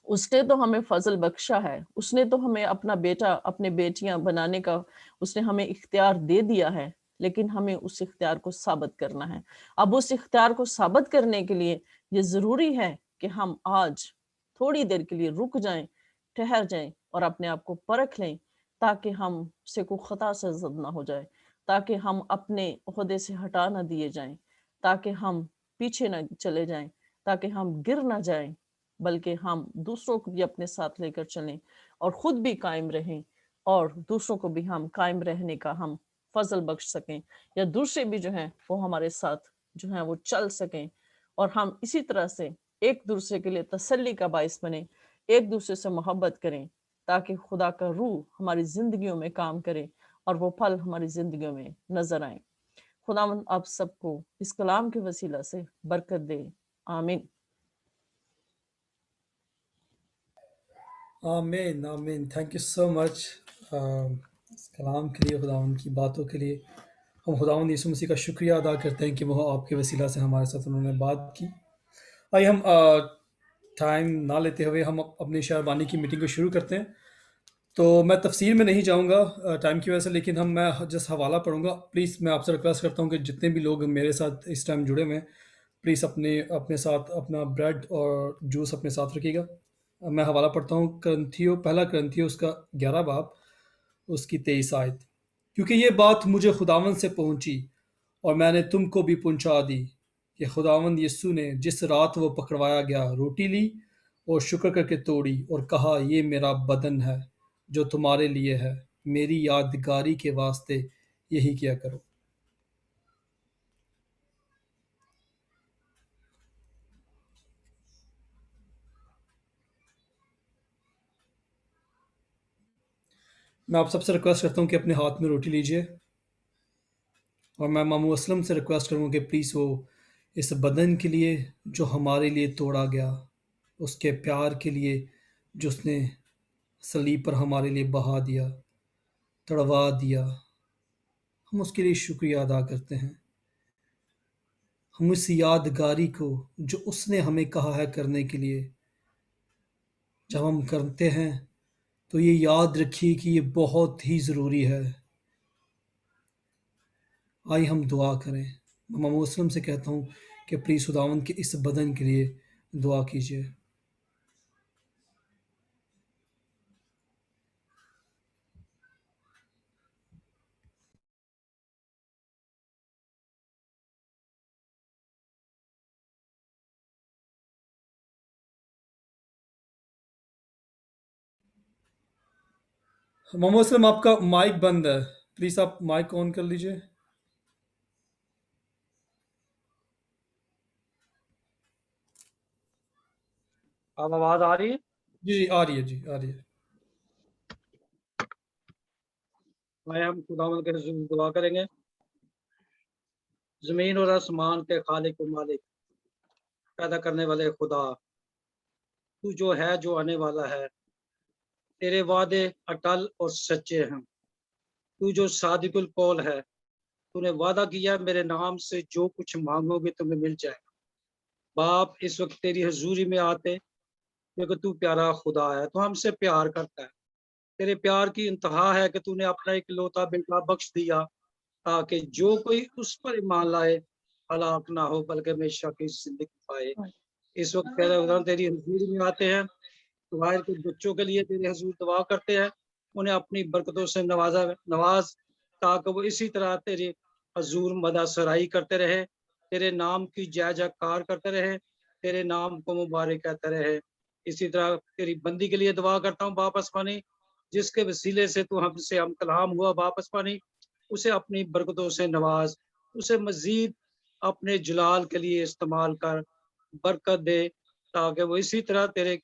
उसने तो हमें फजल बख्शा है, उसने तो हमें अपना बेटा, अपने बेटियां बनाने का उसने हमें इख्तियार दे दिया है, लेकिन हमें उस इख्तियार को साबित करना है। अब उस इख्तियार को साबित करने के लिए ये जरूरी है कि हम आज थोड़ी देर के लिए रुक जाएं, ठहर जाएं और अपने आप को परख लें, ताकि हम से कोई खता सरजद ना हो जाए, ताकि हम अपने ओहदे से हटा ना दिए जाएं, ताकि हम पीछे ना चले जाएं, ताकि हम गिर ना जाएं, बल्कि हम दूसरों को भी अपने साथ लेकर चलें और खुद भी कायम रहें और दूसरों को भी हम कायम रहने का हम फजल बख्श सकें, या दूसरे भी जो हैं वो हमारे साथ जो हैं वो चल सकें, और हम इसी तरह से एक दूसरे के लिए तसल्ली का बाइस बने, एक दूसरे से मोहब्बत करें, ताकि खुदा का रूह हमारी जिंदगियों में काम करे और वो फल हमारी जिंदगियों में नजर आए। खुदावंद आप सबको इस कलाम के वसीला से बरकत दे, आमीन। आमीन आमीन। थैंक यू सो मच इस कलाम के लिए, खुदावंद की बातों के लिए। हम खुदावंद यीशु मसीह का शुक्रिया अदा करते हैं कि वो आपके वसीला से हमारे साथ उन्होंने बात की। आइए हम टाइम ना लेते हुए हम अपनी शायरबानी की मीटिंग को शुरू करते हैं। तो मैं तफसीर में नहीं जाऊंगा टाइम की वजह से, लेकिन मैं जस्ट हवाला पढ़ूंगा। प्लीज़ मैं आपसे रिक्वेस्ट करता हूं कि जितने भी लोग मेरे साथ इस टाइम जुड़े हुए हैं, प्लीज़ अपने साथ अपना ब्रेड और जूस अपने साथ रखिएगा। मैं हवाला पढ़ता हूँ, पहला करंथियो उसका 11 बाब उसकी 23 आयत। क्योंकि ये बात मुझे खुदावंद से पहुंची और मैंने तुमको भी पहुंचा दी कि खुदावंद यीशु ने जिस रात वो पकड़वाया गया रोटी ली और शुक्र करके तोड़ी और कहा, ये मेरा बदन है जो तुम्हारे लिए है, मेरी यादगारी के वास्ते यही किया करो। मैं आप सबसे रिक्वेस्ट करता हूँ कि अपने हाथ में रोटी लीजिए, और मैं मामू असलम से रिक्वेस्ट करूँगा कि प्लीज़ वो इस बदन के लिए जो हमारे लिए तोड़ा गया, उसके प्यार के लिए जो उसने सलीब पर हमारे लिए बहा दिया, तड़वा दिया, हम उसके लिए शुक्रिया अदा करते हैं। हम उस यादगारी को जो उसने हमें कहा है करने के लिए, जब हम करते हैं तो ये याद रखिए कि ये बहुत ही ज़रूरी है। आइए हम दुआ करें। मैं मामू असलम से कहता हूँ कि प्लीज़ खुदावंद के इस बदन के लिए दुआ कीजिए। मामू असलम आपका माइक बंद है, प्लीज़ आप माइक ऑन कर लीजिए। अब आवाज आ रही है? जी आ रही है, जी आ रही है। आए हम खुदावंद के हुजूर दुआ करेंगे। जमीन और आसमान के खालिक और मालिक, पैदा करने वाले खुदा, तू जो है, जो आने वाला है, तेरे वादे अटल और सच्चे हैं। तू जो सादिकुल कौल है, तूने वादा किया मेरे नाम से जो कुछ मांगोगे तुम्हें मिल जाएगा। बाप, इस वक्त तेरी हजूरी में आते, क्योंकि तू प्यारा खुदा है, तू हमसे प्यार करता है। तेरे प्यार की इंतहा है कि तूने अपना एक लौता बेटा बख्श दिया, ताकि जो कोई उस पर ईमान लाए हलाक ना हो, बल्कि हमेशा की जिंदगी पाए। इस वक्त तेरी हजूरी में आते हैं, तुम्हारे के बच्चों के लिए तेरे हजूर दुआ करते हैं, उन्हें अपनी बरकतों से नवाज, ताकि वो इसी तरह तेरे हजूर मदा सराई करते रहे, तेरे नाम की जय जयकार करते रहे, तेरे नाम को मुबारक कहते रहे। इसी तरह तेरी बंदी के लिए दुआ करता हूँ बाप आसमानी, जिसके वसीले से तू हमसे हम कलाम हुआ बाप आसमानी, उसे अपनी बरकतों से नवाज, उसे मजीद अपने जलाल के लिए इस्तेमाल कर, बरकत दे, ताकि वो इसी तरह तेरे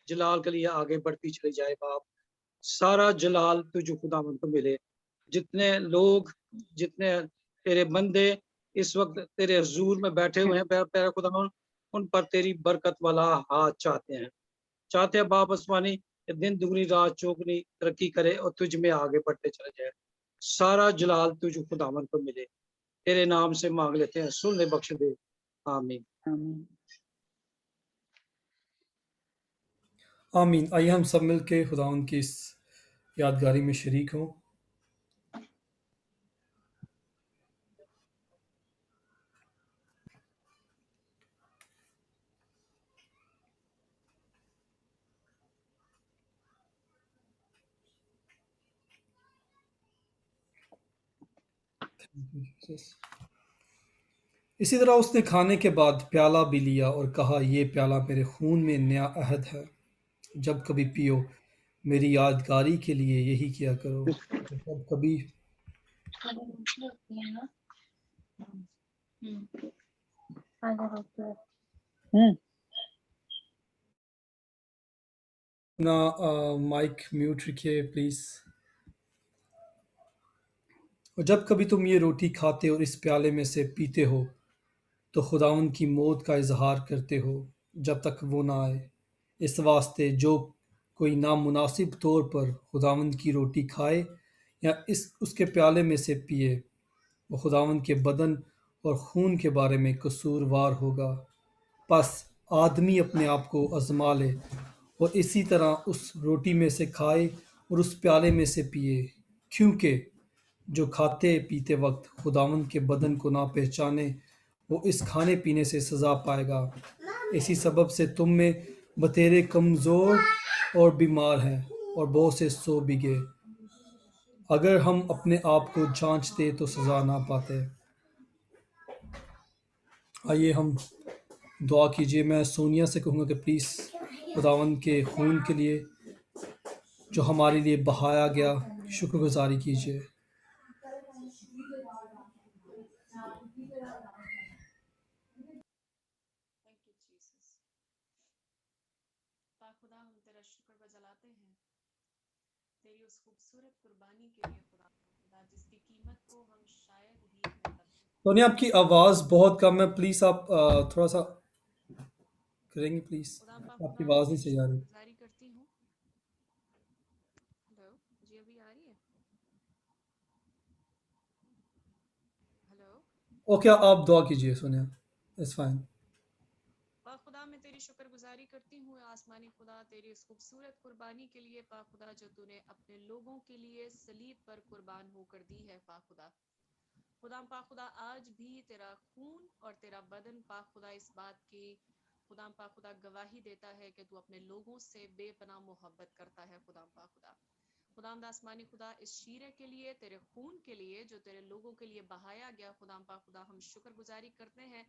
जलाल के लिए आगे बढ़ती चली जाए। बाप, सारा जलाल तुझे खुदावन को मिले। जितने लोग, जितने तेरे बंदे इस वक्त तेरे हुजूर में बैठे हुए हैं प्यारे खुदावन, उन पर तेरी बरकत वाला हाथ चाहते हैं बाप आसमानी कि दिन दुगनी रात चौगनी तरक्की करे और तुझ में आगे बढ़ते चले जाए। सारा जलाल तुझे खुदावन को मिले, तेरे नाम से मांग लेते हैं, सुन ले, बख्श दे, आमीन। आमीन। आइए हम सब मिलके खुदावंद की इस यादगारी में शरीक हों। इसी तरह उसने खाने के बाद प्याला भी लिया और कहा, ये प्याला मेरे खून में नया अहद है। जब कभी पियो मेरी यादगारी के लिए यही किया करो। जब कभी ना माइक म्यूट रखिए प्लीज। और जब कभी तुम ये रोटी खाते और इस प्याले में से पीते हो तो खुदावंद की मौत का इजहार करते हो जब तक वो ना आए। इस वास्ते जो कोई नामुनासिब तौर पर खुदावंद की रोटी खाए या उसके प्याले में से पिए, वो खुदावंद के बदन और खून के बारे में कसूरवार होगा। बस आदमी अपने आप को आजमा ले और इसी तरह उस रोटी में से खाए और उस प्याले में से पिए, क्योंकि जो खाते पीते वक्त खुदावंद के बदन को ना पहचाने वो इस खाने पीने से सज़ा पाएगा। इसी सबब से तुम में बतेरे कमज़ोर और बीमार हैं और बहुत से सो भी गए। अगर हम अपने आप को जांचते तो सज़ा ना पाते। आइए हम दुआ कीजिए। मैं सोनिया से कहूँगा कि प्लीज़ खुदावंद के खून के लिए जो हमारे लिए बहाया गया शुक्रगुजारी कीजिए। Thank you Jesus. पाक खुदा हम तेरा शुक्र बजलाते हैं तेरी उस खूबसूरत कुर्बानी के लिए खुदा जिसकी कीमत को हम शायद ही अपने लफ्ज़ों सोनिया आपकी आवाज़ बहुत कम है, प्लीज़ आप थोड़ा सा करेंगे प्लीज़। खुदा पाक आपकी खुदा मैं आवाज़ नहीं तेरी सही आ रही। शुक्रगुजारी करती हूँ। हेलो जी, अभी आ रही है? हेलो ओके, आप दुआ कीजिए सोनिया, इट्स फाइन। पाक खुदा मैं तेरी शुक्रगुजारी करती हूँ आसमानी खुदा तेरी उस खूबसूरत कुर्बानी के लिए पाक खुदा जो तूने अपने लोगों के लिए सलीब पर कुर्बान होकर दी है। पाक पाक खुदा आज भी तेरा खून और तेरा बदन पाक खुदा इस बात की पाक खुदा गवाही देता है कि तू अपने लोगों से बेपनाह मोहब्बत करता है। खुदाम आसमानी खुदा इस शीरे के लिए तेरे खून के लिए जो तेरे लोगों के लिए बहाया गया खुदाम पाक खुदा हम शुक्रगुजारी करते हैं।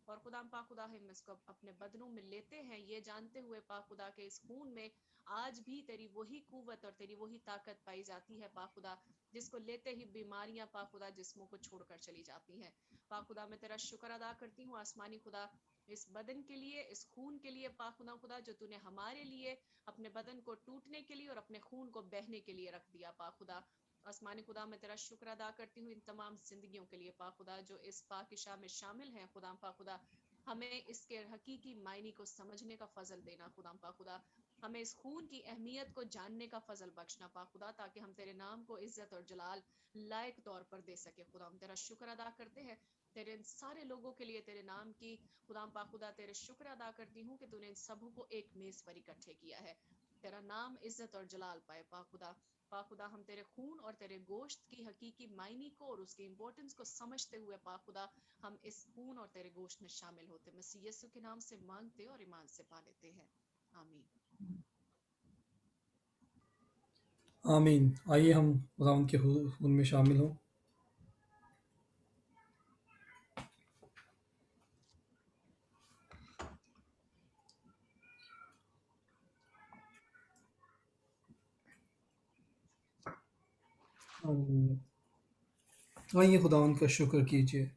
और खुदाम पाक खुदा हम इसको अपने बदनों में लेते हैं ये जानते हुए पाक खुदा के इस खून में आज भी तेरी वही कुव्वत और तेरी वही ताकत पाई जाती है पाक खुदा, जिसको लेते ही बीमारियां पाक खुदा जिस्मों को छोड़कर चली जाती हैं। पाक खुदा मैं तेरा शुक्र अदा करती हूँ आसमानी खुदा इस बदन के लिए, इस खून के लिए पाक खुदा जो तूने हमारे लिए अपने बदन को टूटने के लिए और अपने खून को बहने के लिए रख दिया। पाक खुदा आसमानी खुदा मैं तेरा शुक्र अदा करती हूँ इन तमाम जिंदगियों के लिए पाक खुदा जो इस पाकिशा में शामिल हैं। खुदाम पाक खुदा हमें इसके हकीकी मायने को समझने का फजल देना। खुदाम पाक खुदा हमें इस खून की अहमियत को जानने का फजल बख्शना पाक खुदा, ताकि हम तेरे नाम को इज्जत और जलाल लायक तौर पर दे सके। खुदा हम तेरा शुक्र अदा करते हैं तेरे इन सारे लोगों के लिए तेरे नाम की खुदाम पाक खुदा तेरे शुक्र अदा करती हूँ कि तूने इन सबों को एक मेज पर इकट्ठे किया है। तेरा नाम इज्जत और जलाल पाए पाक खुदा हम तेरे खून और तेरे गोश्त की हकीकी मायने को और उसकी इम्पोर्टेंस को समझते हुए पाक खुदा हम इस खून और तेरे गोश्त में शामिल होते मसीह यीशु के नाम से मांगते और ईमान से पा लेते हैं, आमीन। आमीन। आइए हम खुदावंद के खून में शामिल हों। आमीन। आइए खुदावंद का शुक्र कीजिए।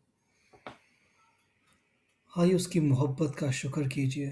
आइए उसकी मोहब्बत का शुक्र कीजिए।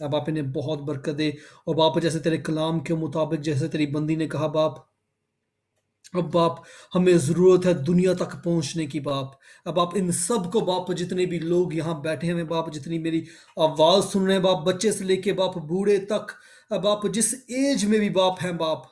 अब आप इन्हें बहुत बरकत दे। और बाप जैसे तेरे कलाम के मुताबिक जैसे तेरी बंदी ने कहा बाप, अब बाप हमें ज़रूरत है दुनिया तक पहुंचने की बाप। अब आप इन सब को बाप, जितने भी लोग यहाँ बैठे हैं बाप, जितनी मेरी आवाज़ सुन रहे हैं बाप, बच्चे से लेके बाप बूढ़े तक, अब आप जिस एज में भी बाप हैं बाप,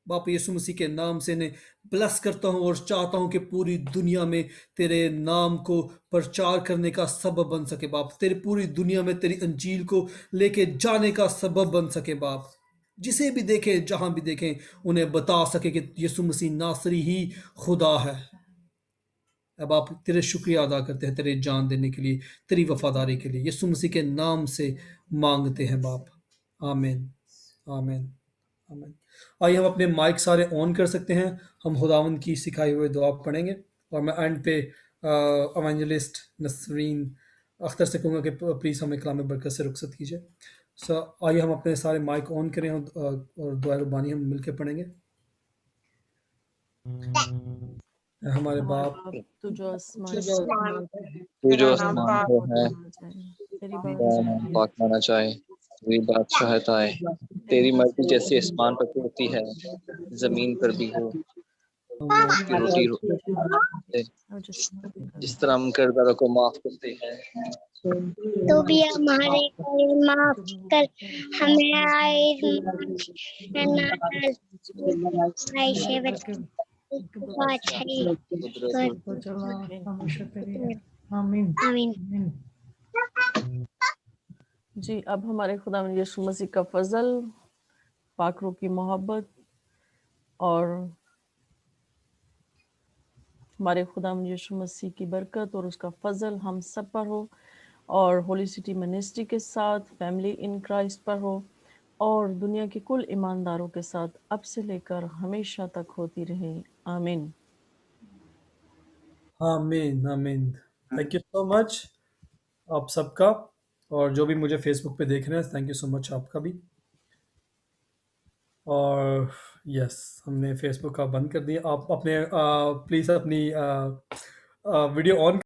बाप यीशु मसीह के नाम से इन्हें ब्लेस करता हूँ और चाहता हूँ कि पूरी दुनिया में तेरे नाम को प्रचार करने का सबब बन सके बाप, तेरी पूरी दुनिया में तेरी अंजील को लेके जाने का सबब बन सके बाप। जिसे भी देखें, जहां भी देखें, उन्हें बता सके कि यीशु मसीह नासरी ही खुदा है। अब आप तेरे शुक्रिया अदा करते हैं तेरे जान देने के लिए, तेरी वफादारी के लिए, यीशु मसीह के नाम से मांगते हैं बाप। आमीन, आमीन, आमीन। आइए हम अपने माइक सारे ऑन कर सकते हैं, हम खुदावंद की सिखाई हुए दुआ पढ़ेंगे और मैं एंड पे एवेंजलिस्ट नसरीन अख्तर से कहूँगा कि प्लीज़ हमें कलाम बरकत से रुखसत कीजिए। सो आइए हम अपने सारे माइक ऑन करें और दुआ रब्बानी हम मिलकर पढ़ेंगे। हमारे बाप तू जो आसमान तू जो आसमान पे है, तेरी तेरा नाम पाक माना जाए, तेरी बादशाहत आए, तेरी मर्जी जैसे आसमान पर होती है जमीन पर भी हो। की रोटी दे, जिस तरह हम किरदारों को माफ करते हैं तो भी हमारे को माफ कर, हमें आए से आमीन। जी। अब हमारे खुदा यीशु मसीह का फजल, पाक रूह की मोहब्बत और हमारे खुदा यीशु मसीह की बरकत और उसका फजल हम सब पर हो और होली सिटी मिनिस्ट्री के साथ, फैमिली इन क्राइस्ट पर हो और दुनिया के कुल ईमानदारों के साथ अब से लेकर हमेशा तक होती रहे। आमीन, आमीन, आमीन। थैंक यू सो मच आप सबका, और जो भी मुझे फेसबुक पे देख रहे हैं थैंक यू सो मच आपका भी। और यस, हमने फेसबुक का बंद कर दिया। आप अपने प्लीज़ अपनी वीडियो ऑन